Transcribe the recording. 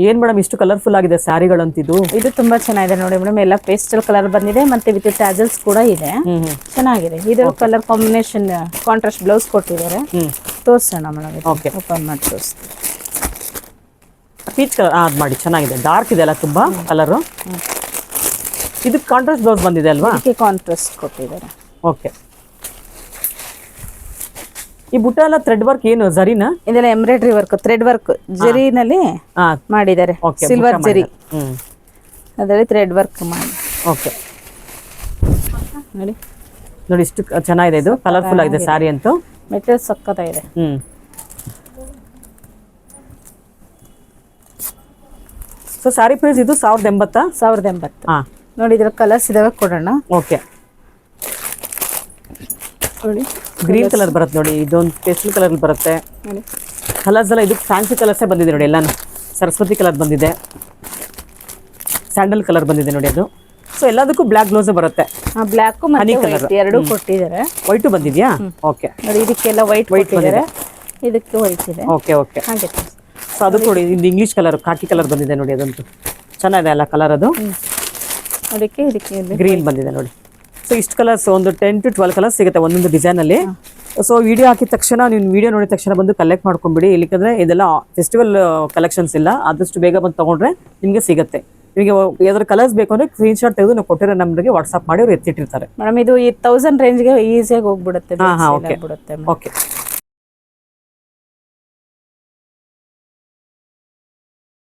ಏನ್ ಮೇಡಮ್ ಇಷ್ಟು ಕಲರ್ಫುಲ್ ಆಗಿದೆ ಸ್ಯಾರಿಗಳಂತಿದ್ದು? ಇದು ತುಂಬಾ ಚೆನ್ನಾಗಿದೆ ನೋಡಿ ಮೇಡಮ್, ಎಲ್ಲ ಪೇಸ್ಟಲ್ ಕಲರ್ ಬಂದಿದೆ ಮತ್ತೆ ವಿತ್ ಟ್ಯಾಜಲ್ಸ್ ಕೂಡ ಇದೆ. ಚೆನ್ನಾಗಿದೆ. ಇದು ಕಲರ್ ಕಾಂಬಿನೇಷನ್ ಕಾಂಟ್ರಾಸ್ಟ್ ಬ್ಲೌಸ್ ಕೊಟ್ಟಿದ್ದಾರೆ. ತೋರ್ಸೋಣ ಮೇಡಮ್, ಓಪನ್ ಮಾಡಿ ತೋರಿಸ್ತೀವಿ. ಪೀಚ್ ಕಲರ್ ಅದ್ ಮಾಡಿ, ಚೆನ್ನಾಗಿದೆ. ಡಾರ್ಕ್ ಇದೆ ಅಲ್ಲ ತುಂಬಾ ಕಲರ್. ಇದು ಕಾಂಟ್ರಾಸ್ಟ್ ಬ್ಲೌಸ್ ಬಂದಿದೆ ಅಲ್ವಾ? ಇದಕ್ಕೆ ಕಾಂಟ್ರಾಸ್ಟ್ ಕೊಟ್ಟಿದ್ದಾರೆ. ಓಕೆ. ಈ ಬುಟ್ಟ ಎಲ್ಲ ಥ್ರೆಡ್ ವರ್ಕ್ ಏನು ಜರಿನಾ? ಇದೆಲ್ಲ ಎಂಬ್ರಾಯ್ಡ್ರಿ ವರ್ಕ್, ಥ್ರೆಡ್ ವರ್ಕ್ ಜರಿನಲ್ಲಿ ಮಾಡಿದ್ದಾರೆ. ಸಿಲ್ವರ್ ಜರಿ ಅದರಲ್ಲಿ ಥ್ರೆಡ್ ವರ್ಕ್ ಮಾಡಿ. ಓಕೆ ನೋಡಿ ನೋಡಿ ಇಷ್ಟು ಚೆನ್ನಾಗಿದೆ. ಇದು ಕಲರ್ಫುಲ್ ಆಗಿದೆ ಸ್ಯಾರಿ ಅಂತೂ. ಮೆಟೀರಿಯಲ್ ಸಕ್ಕತ್ತಾಗಿದೆ. ಸೊ ಸ್ಯಾರಿ ಪ್ರೈಸ್ ಇದು 1080. 1080. ನೋಡಿ ಇದ್ರ ಕಲರ್ಸ್ ಇದಾವೆ, ಕೊಡೋಣ. ಓಕೆ ನೋಡಿ ಗ್ರೀನ್ ಕಲರ್ ಬರುತ್ತೆ ನೋಡಿ, ಇದೊಂದು ಪೇಸ್ಟಲ್ ಕಲರ್ ಬರುತ್ತೆ. ಕಲರ್ಸ್ ಎಲ್ಲ ಇದು ಫ್ಯಾನ್ಸಿ ಕಲರ್ಸೇ ಬಂದಿದೆ ನೋಡಿ. ಎಲ್ಲಾನು ಸರಸ್ವತಿ ಕಲರ್ ಬಂದಿದೆ, ಸ್ಯಾಂಡಲ್ ಕಲರ್ ಬಂದಿದೆ ನೋಡಿ. ಅದು ಸೊ ಎಲ್ಲದಕ್ಕೂ ಬ್ಲ್ಯಾಕ್ ಬ್ಲೌಸ್ ಬರುತ್ತೆ. ಬ್ಲ್ಯಾಕ್ ಮತ್ತೆ ವೈಟ್ ಎರಡು ಕೊಟ್ಟಿದ್ದಾರೆ. ವೈಟು ಬಂದಿದ್ಯಾ? ಓಕೆ ನೋಡಿ ಇದಕ್ಕೆಲ್ಲ ವೈಟ್ ಕೊಟ್ಟಿದ್ದಾರೆ, ಇದಕ್ಕೆ ವೈಟ್ ಇದೆ. Okay okay. ಹಾಗೆ ಸೊ ಅದು ನೋಡಿ, ಇದು ಇಂಗ್ಲಿಷ್ ಕಲರ್ ಕಾಕಿ ಕಲರ್ ಬಂದಿದೆ ನೋಡಿ. ಅದಂತೂ ಚೆನ್ನಾಗಿದೆ ಅಲ್ಲ ಕಲರ್. ಅದು ಅದಕ್ಕೆ ಇದಕ್ಕೆ ಗ್ರೀನ್ ಬಂದಿದೆ ನೋಡಿ. ಸೊ ಇಷ್ಟು ಕಲರ್ಸ್ ಒಂದು 10 to 12 ಕಲರ್ಸ್ ಸಿಗುತ್ತೆ ಒಂದೊಂದು ಡಿಸೈನಲ್ಲಿ. ಸೊ ವಿಡಿಯೋ ಹಾಕಿದ ತಕ್ಷಣ ನೀವು ವಿಡಿಯೋ ನೋಡಿದ ತಕ್ಷಣ ಬಂದು ಕಲೆಕ್ಟ್ ಮಾಡ್ಕೊಂಬಿಡಿ. ಇಲ್ಲಿಕಂದ್ರೆ ಇದೆಲ್ಲ ಫೆಸ್ಟಿವಲ್ ಕಲೆಕ್ಷನ್ಸ್ ಇಲ್ಲ, ಆದಷ್ಟು ಬೇಗ ಬಂದು ತೊಗೊಂಡ್ರೆ ನಿಮಗೆ ಸಿಗುತ್ತೆ. ನಿಮಗೆ ಯಾವ್ದಾದ್ರು ಕಲರ್ಸ್ ಬೇಕು ಅಂದರೆ ಸ್ಕ್ರೀನ್ಶಾಟ್ ತೆಗೆದು ನಾವು ಕೊಟ್ಟಿರೋ ನಂಬರ್ಗೆ ವಾಟ್ಸ್ಆಪ್ ಮಾಡಿ ಅವ್ರು ಎತ್ತಿಟ್ಟಿರ್ತಾರೆ ಮೇಡಮ್. ಇದು ಈ 1000 ರೇಂಜ್ಗೆ ಈಸಿಯಾಗಿ ಹೋಗ್ಬಿಡುತ್ತೆ. ಓಕೆ.